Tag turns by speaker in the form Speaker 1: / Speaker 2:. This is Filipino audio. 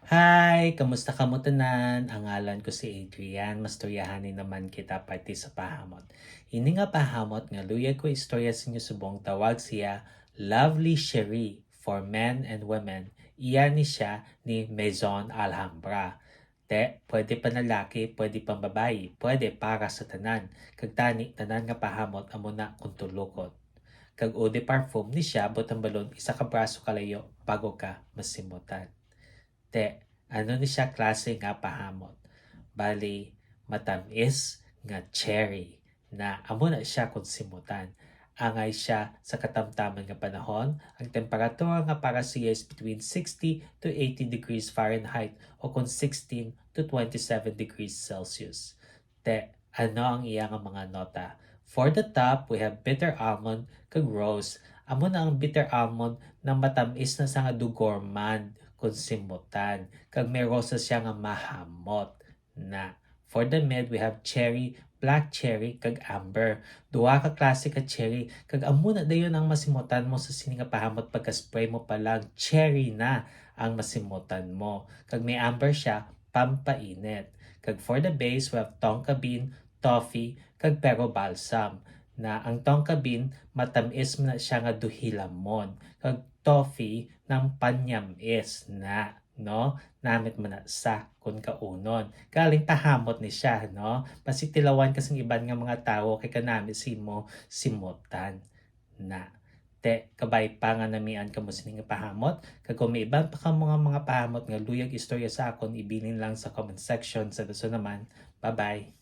Speaker 1: Hi! Kamusta ka mo tanan? Ang ngalan ko si Adrian. Mastoryahanin naman kita parte sa pahamot. Ini nga pahamot nga luyag ko istorya sa inyo subong tawag siya Lovely Cherie for Men and Women. Iyan ni siya ni Maison Alhambra. Pwede pa na laki, pwede pa babae, pwede para sa tanan. Kag tani, tanan nga pahamot amo na kung tulukot. Kag o de parfum ni siya, botang balon, isa ka braso kalayo bago ka masimutan. Ano ni siya klase nga pahamot? Bali, matamis nga cherry na amo na siya kung simutan. Angay siya sa katamtaman nga panahon. Ang temperatura nga para siya is between 60 to 80 degrees Fahrenheit o kung 16 to 27 degrees Celsius. Ano ang iya nga mga nota? For the top, we have bitter almond kag rose. Amo na ang bitter almond na matamis na sa nga dugorman kung simutan. Kag may rosas siya nga mahamot na. For the mid, we have cherry, black cherry, kag amber. Duha ka klase ka cherry. Kag amo na dayon ang masimutan mo sa sini nga pahamot pagka-spray mo pa lang. Cherry na ang masimutan mo. Kag may amber siya, pampainit. Kag for the base, we have tonka bean, toffee, kag pero balsam. Na ang tonka bean, matamis na siya nga duhilamon. Kag toffee ng panyamis na, no? Namit mo na sa kun kaunon. Galing pahamot ni siya, no? Pasitilawan kasing iban nga mga tao kay kanami mo simutan na. Kabay pa nga namian ka mo sining pahamot. Kag kung may iban pa ka mga pahamot nga luyag istorya sa akon, ibilin lang sa comment section. Sa naman, bye-bye.